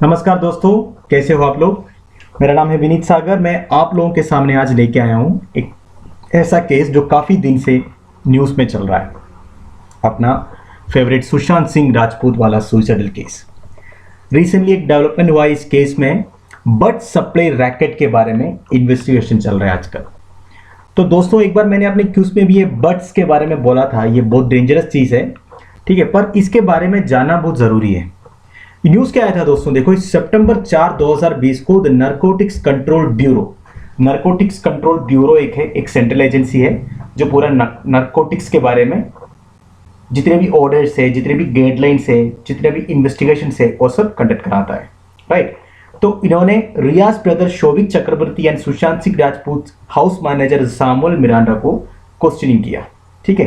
नमस्कार दोस्तों, कैसे हो आप लोग। मेरा नाम है विनीत सागर। मैं आप लोगों के सामने आज लेके आया हूँ एक ऐसा केस जो काफ़ी दिन से न्यूज़ में चल रहा है, अपना फेवरेट सुशांत सिंह राजपूत वाला सुसाइडल केस। रिसेंटली एक डेवलपमेंट हुआ इस केस में। बट सप्लाई रैकेट के बारे में इन्वेस्टिगेशन चल रहा है आजकल। तो दोस्तों, एक बार मैंने अपने क्यूज में भी ये बट्स के बारे में बोला था, ये बहुत डेंजरस चीज़ है, ठीक है, पर इसके बारे में जानना बहुत ज़रूरी है। न्यूज़ क्या आया था दोस्तों, देखो, सितंबर 4 2020 को द नारकोटिक्स कंट्रोल ब्यूरो एक सेंट्रल एजेंसी है जो पूरा नारकोटिक्स के बारे में जितने भी ऑर्डर्स है, जितने भी गाइडलाइंस है, जितने भी इन्वेस्टिगेशन है, वो सब कंडक्ट कराता है, राइट। तो इन्होंने Rhea's brother Showik Chakraborty and Sushant Singh Rajput house manager Samuel Miranda को क्वेश्चनिंग किया, ठीक है।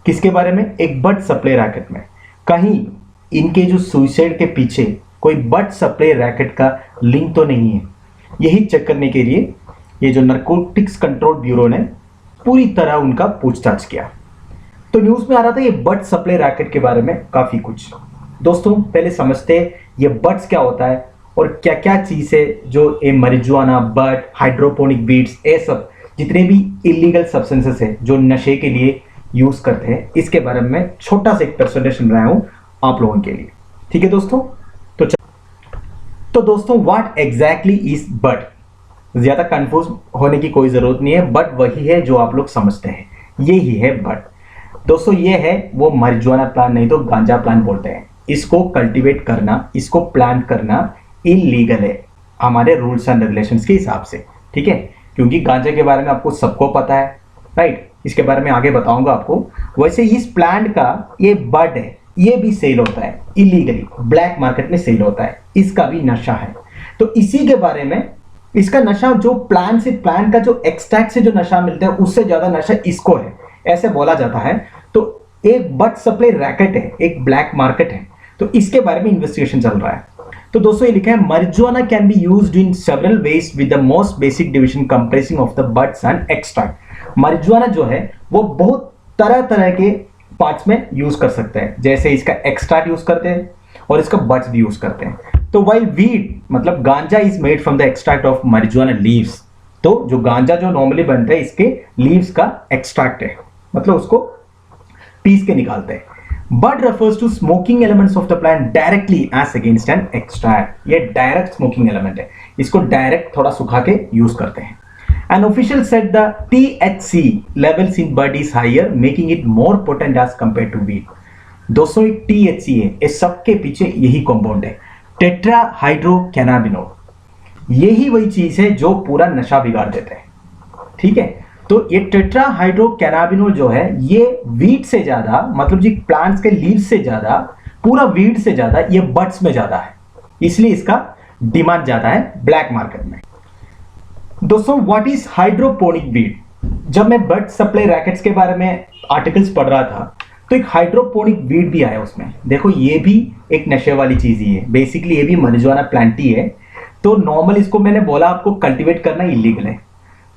किसके बारे में? एक बट सप्लाई रैकेट में। कहीं इनके जो सुसाइड के पीछे कोई बट सप्लाई रैकेट का लिंक तो नहीं है, यही चेक करने के लिए ये जो नारकोटिक्स कंट्रोल ब्यूरो ने पूरी तरह उनका पूछताछ किया। तो न्यूज़ में आ रहा था ये बट सप्लाई रैकेट के बारे में काफ़ी कुछ। दोस्तों, पहले समझते हैं ये बट्स क्या होता है और क्या क्या चीज़ है जो ये marijuana, बट, हाइड्रोपोनिक बीट्स, ये सब जितने भी इलीगल सब्सटेंसेस है जो नशे के लिए यूज़ करते हैं, इसके बारे में छोटा सा एक प्रेजेंटेशन रहा हूँ आप लोगों के लिए, ठीक है दोस्तों। तो दोस्तों, व्हाट एग्जैक्टली इज बट? ज्यादा कंफ्यूज होने की कोई जरूरत नहीं है, बट वही है जो आप लोग समझते हैं, ये ही है बट। दोस्तों, ये है वो marijuana प्लांट, नहीं तो गांजा प्लांट बोलते हैं। इसको कल्टीवेट करना, इसको प्लांट करना इलीगल है हमारे रूल्स एंड रेगुलेशंस के हिसाब से, ठीक है। क्योंकि गांजा के बारे में आपको सबको पता है, राइट, इसके बारे में आगे बताऊंगा आपको। वैसे इस प्लांट का ये बड है, ये भी सेल होता है इलीगली, ब्लैक मार्केट में सेल होता है, इसका भी नशा है। तो इसी के बारे में, इसका नशा जो प्लांट का जो एक्सट्रैक्ट से जो नशा मिलता है उससे ज्यादा नशा इसको है, ऐसे बोला जाता है। तो एक बट सप्लाई रैकेट है, एक ब्लैक मार्केट है, तो इसके बारे में इन्वेस्टिगेशन चल रहा है। तो दोस्तों, ये लिखा है marijuana can be used in several ways with the most basic division compressing of the buds and extract. marijuana जो है वो बहुत तरह तरह के पार्ट्स में यूज कर सकते हैं, जैसे इसका एक्सट्रैक्ट यूज करते हैं और इसका बट्स भी यूज करते हैं। तो वाइल वीड मतलब गांजा is made from the extract of marijuana leaves, तो जो गांजा जो नॉर्मली बनता है इसके लीव्स का एक्सट्रैक्ट है, मतलब उसको पीस के निकालते हैं। Bud refers to smoking elements of the plant directly as against an extract. ये डायरेक्ट स्मोकिंग एलिमेंट है, इसको डायरेक्ट थोड़ा सुखा के यूज करते हैं। An official said the THC levels in bud is higher, making it more potent as compared to weed. दोस्तों, एक THC है, इस सबके पीछे यही कंपाउंड है, टेट्राहाइड्रोकैनाबिनोल। यही वही चीज है जो पूरा नशा बिगाड़ देता है, ठीक है। तो ये टेट्राहाइड्रोकैनाबिनोल जो है, ये वीड से ज्यादा, मतलब जी प्लांट्स के लीव्स से ज्यादा, पूरा वीड से ज्यादा ये बड्स में ज्यादा है, इसलिए इसका डिमांड ज्यादा है ब्लैक मार्केट में। दोस्तों, व्हाट इज हाइड्रोपोनिक वीड? जब मैं बट सप्लाई रैकेट्स के बारे में आर्टिकल्स पढ़ रहा था तो एक हाइड्रोपोनिक वीड भी आया उसमें। देखो, ये भी एक नशे वाली चीज ही है, बेसिकली ये भी marijuana प्लांट ही है। तो नॉर्मल इसको मैंने बोला आपको कल्टीवेट करना इलीगल है।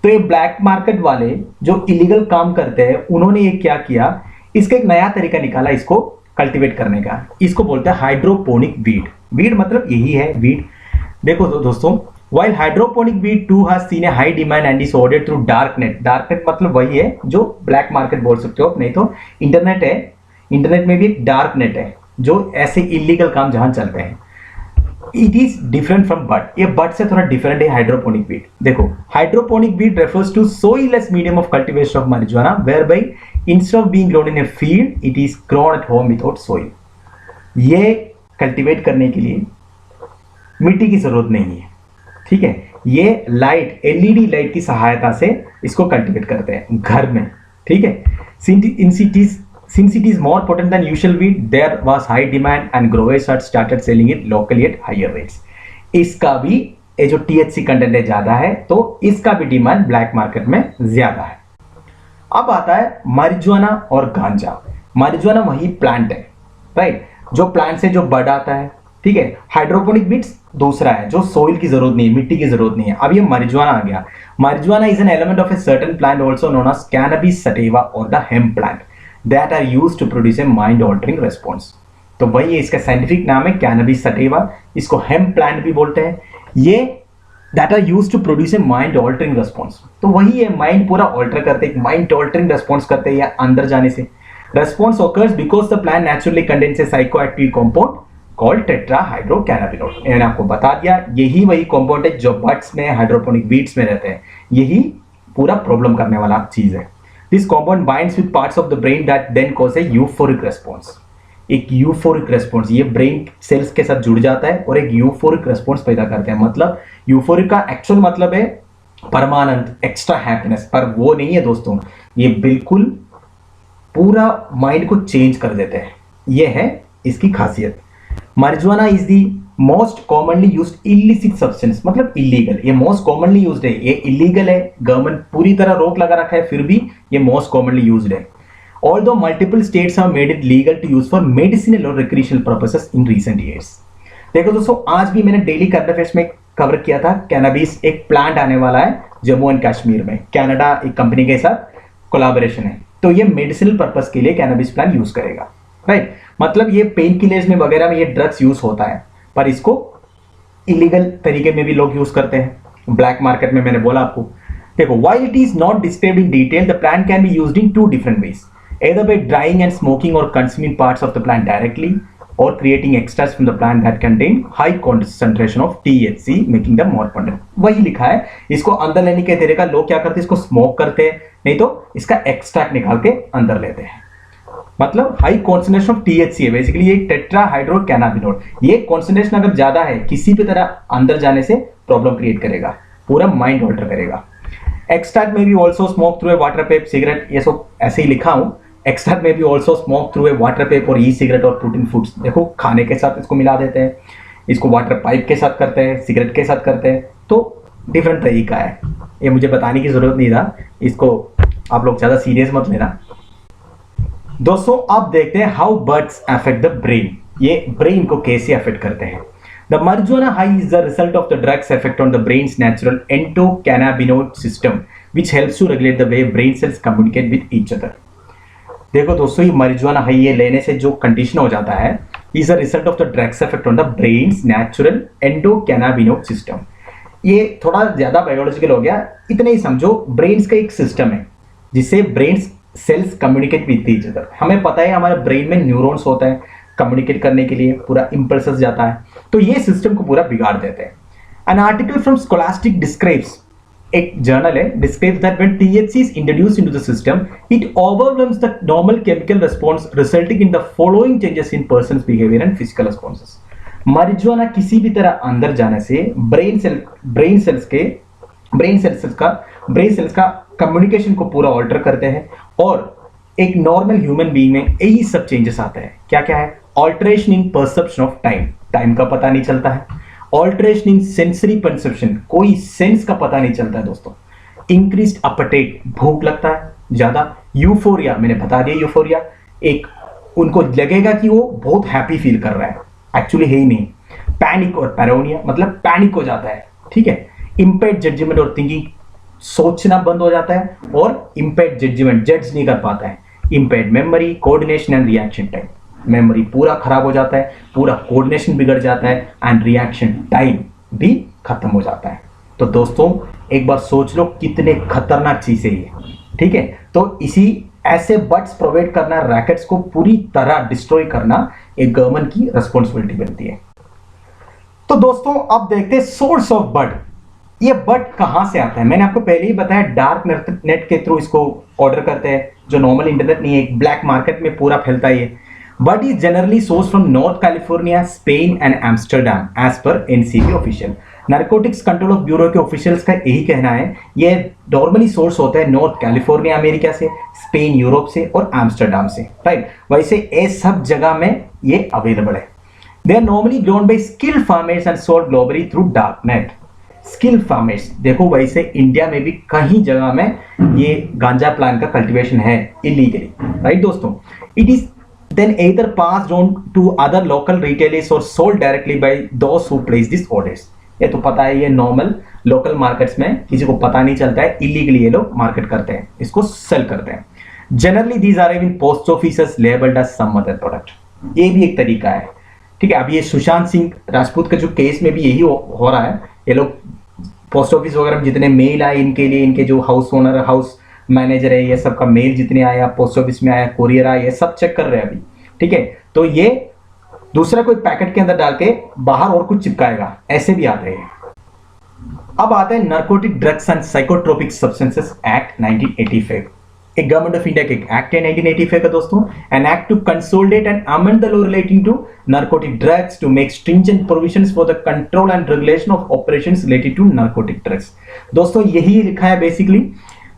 तो ये ब्लैक मार्केट वाले जो इलीगल काम करते हैं, उन्होंने ये क्या किया, इसका एक नया तरीका निकाला इसको कल्टीवेट करने का। इसको बोलते हैं हाइड्रोपोनिक वीड। वीड मतलब यही है वीड। देखो दोस्तों, while hydroponic weed too has seen a high demand and is ordered through darknet। darknet मतलब वही है जो ब्लैक मार्केट बोल सकते हो, नहीं तो इंटरनेट है। इंटरनेट में भी एक डार्क नेट है जो ऐसे इलीगल काम जहां चलते हैं। It is different from bud. ये बट से थोड़ा डिफरेंट है हाइड्रोपोनिक वीड। देखो, hydroponic weed refers to soilless medium of cultivation of marijuana whereby instead of being grown in a field it is grown at home without soil। ये cultivate करने के लिए मिट्टी की जरूरत नहीं है, ठीक है। ये लाइट, एलईडी लाइट की सहायता से इसको कल्टीवेट करते हैं घर में, ठीक है। Since it is more potent than usual weed, there was high demand and growers had started selling it locally at higher rates। इसका भी ये जो THC कंटेंट है ज्यादा है, तो इसका भी डिमांड ब्लैक मार्केट में ज्यादा है। अब आता है marijuana और गांजा। marijuana वही प्लांट है, राइट, जो प्लांट से जो बड आता है, ठीक है। हाइड्रोपोनिक बीट्स दूसरा है जो सोइल की जरूरत नहीं है, मिट्टी की जरूरत नहीं है। अब ये marijuana आ गया। marijuana is an element of a certain plant also known as cannabis sativa or the hemp plant that are used to produce a mind altering response। तो वही है, इसका साइंटिफिक नाम है कैनबिस सटिवा, इसको हेम्प प्लांट भी बोलते हैं। ये that are used to produce a mind altering response. तो वही है, माइंड पूरा ऑल्टर करते हैं, माइंड ऑल्टरिंग रिस्पॉन्स करते हैं या अंदर जाने से। Response occurs because the plant naturally contains a psychoactive compound called tetrahydrocannabinol। मैंने आपको बता दिया, यही वही कंपाउंड है जो बड्स में, हाइड्रोपोनिक बीड्स में रहते हैं, यही पूरा प्रॉब्लम करने वाला चीज है। This compound binds with parts of the brain that then cause a euphoric response. एक यूफोरिक रेस्पॉन्स, ये ब्रेन सेल्स के साथ जुड़ जाता है और एक यूफोरिक रेस्पॉन्स पैदा करते हैं। मतलब यूफोरिक का एक्चुअल मतलब है परमानंद, एक्स्ट्रा हैप्पीनेस, पर वो नहीं है दोस्तों, ये बिल्कुल पूरा माइंड को चेंज कर देते हैं। ये है इसकी खासियत। marijuana is the most commonly used illicit substance, मतलब इलीगल, ये मोस्ट कॉमनली यूज्ड है, ये इलीगल है, गवर्नमेंट पूरी तरह रोक लगा रखा है, फिर भी ये मोस्ट कॉमनली यूज्ड है। Although multiple states have made it legal to use for medicinal or recreational purposes in recent years। देखो दोस्तों, आज भी मैंने डेली करंट अफेयर्स में कवर किया था, कैनबिस एक प्लांट आने वाला है जम्मू एंड कश्मीर में, कनाडा एक कंपनी के साथ कोलैबोरेशन है, तो ये मेडिसिनल पर्पस के लिए कैनबिस प्लांट यूज करेगा, राइट। मतलब ये पेन किलर्स में वगैरह में ये ड्रग्स यूज होता है, पर इसको इलीगल तरीके में भी लोग यूज करते हैं, ब्लैक मार्केट में। मैंने बोला आपको, देखो, while it is not described in detail, the plant can be used in 2 different ways, either by drying and smoking or consuming parts of the plant directly, or creating extracts from the plant that contain high concentration of THC, making them more potent। वही लिखा है, इसको अंदर लेने के तरीका लोग क्या करते हैं, इसको स्मोक करते हैं, नहीं तो इसका एक्सट्रैक्ट निकाल के अंदर लेते हैं। मतलब हाई कॉन्सेंट्रेशन ऑफ THC है बेसिकली, ये टेट्राहाइड्रोकैनाबिनोल। ये कॉन्सेंट्रेशन अगर ज्यादा है, किसी भी तरह अंदर जाने से प्रॉब्लम क्रिएट करेगा, पूरा माइंड ऑल्टर करेगा। एक्सट्रैक्ट में भी also smoke through a water pipe, cigarette, ये सब ऐसे ही लिखा हूं। एक्सट्रैक्ट में भी also smoke through a water pipe और ई सिगरेट और पुट इन फूड्स। देखो, खाने के साथ इसको मिला देते हैं, इसको वाटर पाइप के साथ करते हैं, सिगरेट के साथ करते हैं, तो डिफरेंट तरीका है। ये मुझे बताने की जरूरत नहीं था, इसको आप लोग ज्यादा सीरियस मत लेना। दोस्तों, अब देखते हैं how buds affect the brain, ये ब्रेन को कैसे अफेक्ट करते हैं। The marijuana high is the result of the drug's effect on the brain's natural endocannabinoid system, which helps to regulate the way brain cells communicate with each other। देखो दोस्तों, ये marijuana high ये लेने से जो condition हो जाता है, is the result of the drug's effect on the brain's natural endocannabinoid system। ये थोड़ा ज्यादा बायोलॉजिकल हो गया, इतना ही समझो, ब्रेन्स का एक सिस्टम है जिससे brain cells communicate with each other. हमें पता है हमारे ब्रेन में न्यूरॉन्स होता है, कम्युनिकेट करने के लिए पूरा इंपल्सेस जाता है, तो ये सिस्टम को पूरा बिगाड़ देते हैं। An article from scholastic describes, एक जर्नल है, describes that when THC is introduced into the system, it overwhelms the normal chemical response, resulting in the following changes in person's behavior and physical responses। marijuana किसी भी तरह अंदर जाने से brain cells का communication को पूरा ऑल्टर करते हैं, और एक नॉर्मल ह्यूमन बीइंग में यही सब चेंजेस आते हैं। क्या क्या है? Alteration in perception of time, time का पता नहीं चलता है। ऑल्टरेशन इन सेंसरी परसेप्शन, कोई सेंस का पता नहीं चलता है दोस्तों। इंक्रीज्ड अपटेट, भूख लगता है ज्यादा। यूफोरिया, मैंने बता दिया यूफोरिया, एक उनको लगेगा कि वो बहुत हैप्पी फील कर रहा है, एक्चुअली है ही नहीं। पैनिक और पैरोनिया, मतलब पैनिक हो जाता है, ठीक है। इंपेयर्ड जजमेंट और थिंकिंग, सोचना बंद हो जाता है, और इंपेयर्ड जजमेंट, जज नहीं कर पाता है। Impaired memory, coordination and reaction time, memory पूरा खराब हो जाता है, पूरा कोऑर्डिनेशन बिगड़ जाता है, एंड रिएक्शन टाइम भी खत्म हो जाता है। तो दोस्तों, एक बार सोच लो कितने खतरनाक चीज है ये, ठीक है। तो इसी ऐसे बड्स प्रोवाइड करना, रैकेट्स को पूरी तरह डिस्ट्रॉय करना एक गवर्नमेंट की रिस्पॉन्सिबिलिटी बनती है। तो दोस्तों, अब देखते हैं सोर्स ऑफ बड। ये बड कहां से आता है? मैंने आपको पहले ही बताया, डार्क नेट के थ्रू इसको ऑर्डर करते हैं, जो नॉर्मल इंटरनेट नहीं है, ब्लैक मार्केट में पूरा फैलता है। Bud is generally source from north California, Spain and Amsterdam, as per NCB official. Narcotics control of bureau के ऑफिशियल्स का यही कहना है, ये नॉर्मली सोर्स होता है नॉर्थ कैलिफोर्निया अमेरिका से, स्पेन यूरोप से, और एम्स्टरडैम से, राइट। वैसे ये सब जगह में ये अवेलेबल है। They are normally grown by skilled farmers and sold globally through dark net. Skill farmers, देखो वैसे इंडिया में भी कई जगह में ये गांजा प्लांट का कल्टीवेशन है इलीगली, राइट दोस्तों। It is then either passed on to other local retailers or sold directly by those who place these orders। ये तो पता है, ये नॉर्मल लोकल मार्केट्स में किसी को पता नहीं चलता है, इलीगली ये लोग मार्केट करते हैं, इसको सेल करते हैं। Generally these are in post offices labelled as some other product. ये भी एक तरीका है। ठीक है, अब ये सुशांत सिंह राजपूत का जो केस में भी यही हो रहा है। ये लोग पोस्ट ऑफिस वगैरह में जितने मेल आए इनके लिए, इनके जो हाउस ओनर हाउस मैनेजर है, ये सब का मेल जितने आया, पोस्ट ऑफिस में आया, कोरियर आया, ये सब चेक कर रहे हैं अभी। ठीक है, तो ये दूसरा कोई पैकेट के अंदर डाल के बाहर और कुछ चिपकाएगा, ऐसे भी आते हैं। अब आता है narcotic drugs and psychotropic substances act 1985। एक गवर्नमेंट ऑफ इंडिया के एक्ट है 1985 का दोस्तों, an act to consolidate and amend the law relating to narcotic drugs to make stringent provisions for the control and regulation of operations related to narcotic drugs. दोस्तों यही लिखा है basically,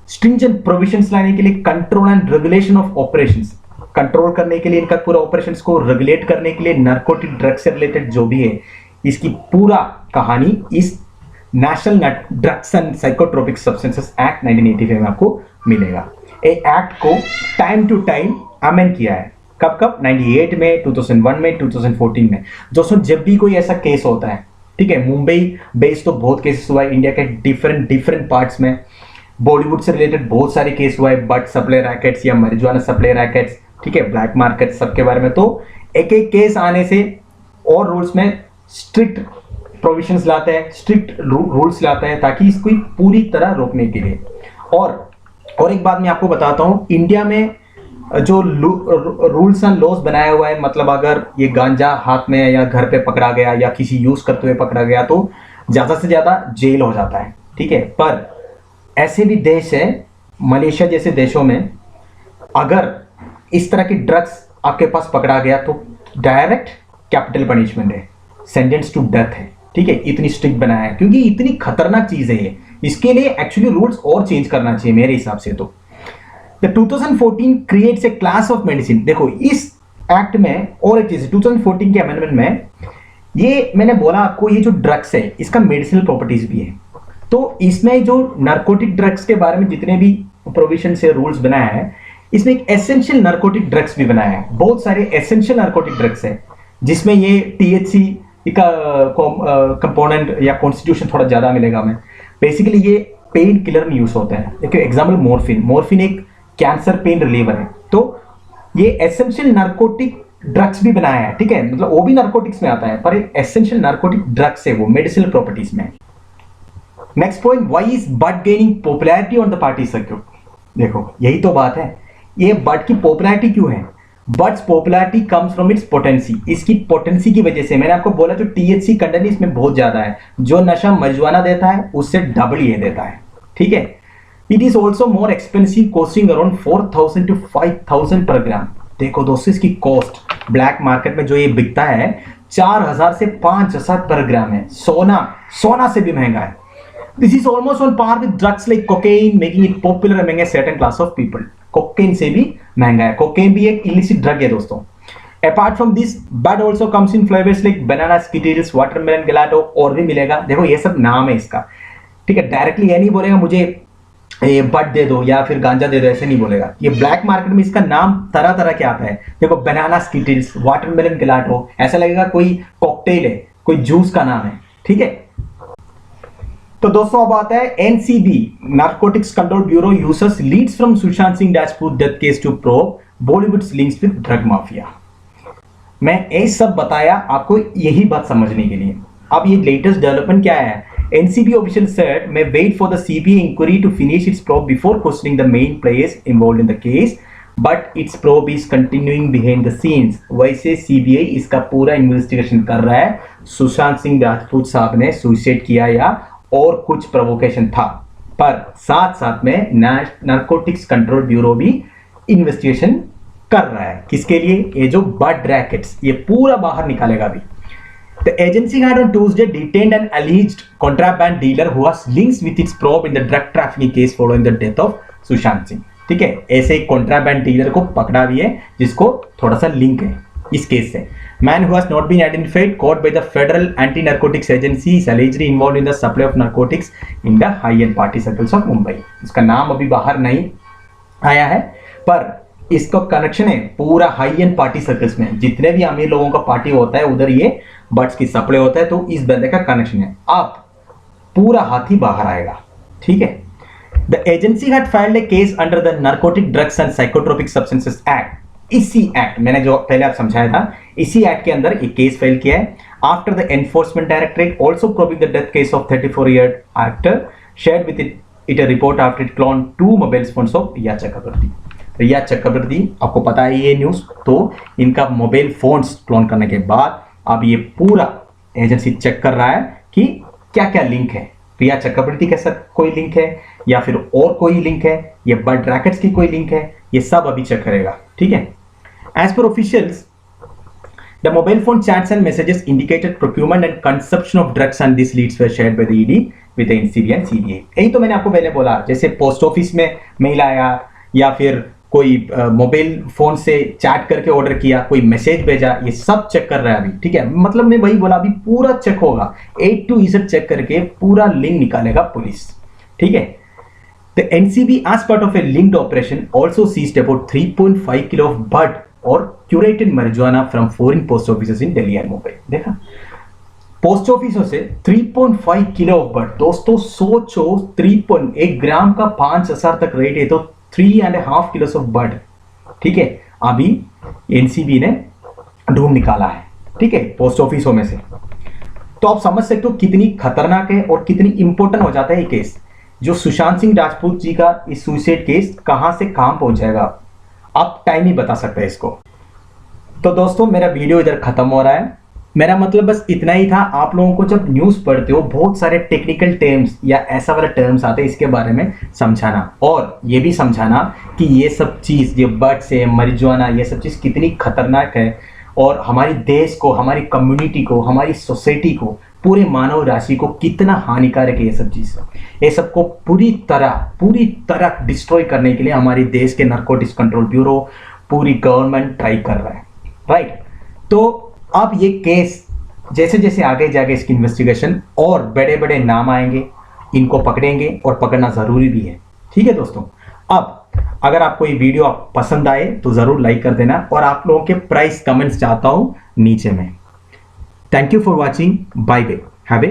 stringent provisions लाने के लिए, control and regulation of operations, control करने के लिए, इनका पूरा ऑपरेशंस को रेगुलेट करने के लिए, नार्कोटिक ड्रग्स से रिलेटेड जो भी है, इसकी पूरा कहानी इस national drugs and psychotropic substances act 1985 में आपको मिलेगा। ए एक्ट को टाइम टू टाइम अमेंड किया है। कब कब? 98 में, 2001 में, 2014 में। दोस्तों जब भी कोई ऐसा केस होता है, ठीक है, मुंबई बेस्ड तो बहुत केसेस हुआ है इंडिया के डिफरेंट पार्ट्स में, बॉलीवुड से रिलेटेड बहुत सारे केस हुआ है, बट सप्लाई रैकेट्स या marijuana सप्लाई रैकेट्स, ठीक है, ब्लैक मार्केट, सबके बारे में। तो एक एक केस आने से और रूल्स में स्ट्रिक्ट प्रोविजंस लाते हैं, स्ट्रिक्ट रूल्स लाते हैं, ताकि इसको पूरी तरह रोकने के लिए। और एक बात मैं आपको बताता हूं, इंडिया में जो रूल्स एंड लॉज बनाया हुआ है, मतलब अगर ये गांजा हाथ में या घर पे पकड़ा गया या किसी यूज करते हुए पकड़ा गया तो ज्यादा से ज्यादा जेल हो जाता है। ठीक है, पर ऐसे भी देश है, मलेशिया जैसे देशों में, अगर इस तरह की ड्रग्स आपके पास पकड़ा गया तो डायरेक्ट कैपिटल पनिशमेंट है, सेंटेंस टू डेथ है। ठीक है, इतनी स्ट्रिक्ट बनाया है क्योंकि इतनी खतरनाक चीज है ये। इसके लिए एक्चुअली रूल्स और चेंज करना चाहिए मेरे हिसाब से। तो the 2014 creates a class of medicine. देखो इस एक्ट में और एक चीज, 2014 के अमेंडमेंट में ये मैंने बोला आपको, ये जो ड्रग्स है इसका मेडिसिनल प्रॉपर्टीज भी है। तो इसमें जो नार्कोटिक ड्रग्स के बारे में जितने भी प्रोविजन से रूल्स बनाया है, इसमें एक एसेंशियल नार्कोटिक ड्रग्स भी बनाया है। बहुत सारे एसेंशियल नार्कोटिक ड्रग्स है जिसमें ये THC का कंपोनेंट या कॉन्स्टिट्यूशन थोड़ा ज्यादा मिलेगा हमें। बेसिकली ये पेन किलर में यूज होता है। देखिए एग्जाम्पल मॉर्फिन एक कैंसर पेन रिलीवर है। तो ये एसेंशियल नार्कोटिक ड्रग्स भी बनाया है। ठीक है, मतलब वो भी नार्कोटिक्स में आता है, पर एक एसेंशियल नार्कोटिक ड्रग्स है वो मेडिसिनल प्रॉपर्टीज में। Next point, why is bud gaining popularity on the party circuit. देखो यही तो बात है, ये बड की पॉपुलैरिटी क्यों है? Buds popularity comes from its potency. इसकी पोटेंसी की वजह से, मैंने आपको बोला जो THC कंटेंट इसमें बहुत ज्यादा है, जो नशा marijuana देता है उससे डबल ये देता है। ठीक है, it is also more expensive, costing around 4000 to 5000 पर ग्राम। देखो दोस्तों इसकी कॉस्ट ब्लैक मार्केट में जो ये बिकता है 4000 से 5000 पर ग्राम है। सोना से भी महंगा है। This is almost on par with drugs like cocaine, making it popular among a certain class of people. Cocaine से भी महंगा है। कोकेन भी एक इलिसिट ड्रग है दोस्तों। Apart from this, bud also comes in flavours like banana Skittles, watermelon gelato, और भी मिलेगा। देखो ये सब नाम है इसका। ठीक है, डायरेक्टली ये नहीं बोलेगा मुझे ये बड दे दो या फिर गांजा दे दो, ऐसे नहीं बोलेगा। ये ब्लैक मार्केट में इसका नाम तरह तरह के आता है। देखो बनाना स्किटिल्स, वाटरमेलन गelato, ऐसा लगेगा कोई कॉकटेल है, कोई जूस का नाम है। ठीक है, तो दोस्तों अब आता है NCB, narcotics control bureau users leads from Sushant Singh Rajput death case to probe Bollywood's links with drug mafia. मैं ये सब बताया आपको यही बात समझने के लिए। अब ये लेटेस्ट डेवलपमेंट क्या है? NCB official said may wait for the CBI inquiry to finish its probe before questioning the main players involved in the case, but its probe is continuing behind the scenes। वैसे CBI इसका पूरा investigation कर रहा है, सुशांत सिंह राजपूत साहब ने suicide किया या और कुछ प्रोवोकेशन था, पर साथ साथ में नार्कोटिक्स कंट्रोल ब्यूरो भी इन्वेस्टिगेशन कर रहा है। किसके लिए? ये जो बड रैकेट्स, ये पूरा बाहर निकालेगा अभी। The agency had on Tuesday detained an alleged contraband dealer who has links with its probe in the drug trafficking case following the death of Sushant Singh। ठीक है, ऐसे एक कॉन्ट्राबैंड डीलर को पकड़ा भी है जिसको थोड़ा सा लिंक है इस केस से। Man who has not been identified, caught by the Federal Anti-Narcotics Agency, is allegedly involved in the supply of narcotics in the high-end party circles of Mumbai। इसका नाम अभी बाहर नहीं आया है, पर इसका कनेक्शन है पूरा हाई एंड पार्टी सर्कल्स में। जितने भी अमीर लोगों का पार्टी होता है उधर ये बट्स की सप्लाई होता है, तो इस बंदे का कनेक्शन है। अब पूरा हाथी बाहर आएगा। ठीक है, the agency had filed A case under the narcotic drugs and psychotropic substances act इसी एक्ट, मैंने जो पहले आप समझाया था, इसी एक्ट के अंदर एक केस फाइल किया है। After the enforcement directorate also probing the death case of 34-year actor shared with it a report after it clone 2 mobile phones of Rhea Chakraborty. Rhea Chakraborty, आपको पता है ये न्यूज, तो इनका मोबाइल फोन्स क्लोन करने के बाद अब ये पूरा एजेंसी चेक कर रहा है कि क्या क्या लिंक है, रिया चक्रवर्ती के साथ कोई लिंक है या फिर और कोई लिंक है, या बर्ड रैकेट्स की कोई लिंक है, ये सब अभी चेक करेगा। ठीक है। As per officials, the mobile phone chats and messages indicated procurement and consumption of drugs and this leads were shared by the ED with the NCB and CBI. यही तो मैंने आपको पहले बोला, जैसे पोस्ट ऑफिस में मेल आया या फिर कोई मोबाइल फोन से चैट करके ऑर्डर किया, कोई मैसेज भेजा, ये सब चेक कर रहा है अभी। ठीक है, मतलब मैं वही बोला, अभी पूरा चेक होगा, A to Z चेक करके पूरा लिंक निकालेगा पुलिस। ठीक है। The NCB as part of a linked operation also seized about 3.5 kilo of bud or curated marijuana from foreign post offices in Delhi and Mumbai। देखा, post ऑफिसों से 3.5 kilo of बड। दोस्तों सोचो, 3.1 ग्राम का 5,000 तक रेट है, तो 3.5 किलो ऑफ बड। ठीक है, अभी एनसीबी ने ढूंढ निकाला है। ठीक है, पोस्ट ऑफिसों में से। तो आप समझ सकते हो कितनी खतरनाक है और कितनी इंपॉर्टेंट हो जाता है ये केस। जो सुशांत सिंह राजपूत जी का इस सुसाइड केस कहां से कहां पहुंच जाएगा, आप टाइम ही बता सकते हैं इसको। तो दोस्तों मेरा वीडियो इधर खत्म हो रहा है। मेरा मतलब बस इतना ही था। आप लोगों को जब न्यूज़ पढ़ते हो बहुत सारे टेक्निकल टर्म्स या ऐसा वाला टर्म्स आते हैं, इसके बारे में समझाना और ये भी समझाना कि ये सब चीज़, ये बड्स है, marijuana, ये सब चीज़ कितनी खतरनाक है और हमारी देश को, हमारी कम्युनिटी को, हमारी सोसाइटी को, पूरे मानव राशि को कितना हानिकारक है ये सब चीज़। ये सबको पूरी तरह डिस्ट्रॉय करने के लिए हमारे देश के नारकोटिक्स कंट्रोल ब्यूरो, पूरी गवर्नमेंट ट्राई कर रहा है। राइट। तो अब ये केस जैसे जैसे आगे जाके इसकी इन्वेस्टिगेशन और बड़े बड़े नाम आएंगे, इनको पकड़ेंगे और पकड़ना ज़रूरी भी है। ठीक है दोस्तों। अब अगर आपको ये वीडियो पसंद आए तो ज़रूर लाइक कर देना और आप लोगों के प्राइस कमेंट्स चाहता हूँ नीचे में। Thank you for watching. Bye bye.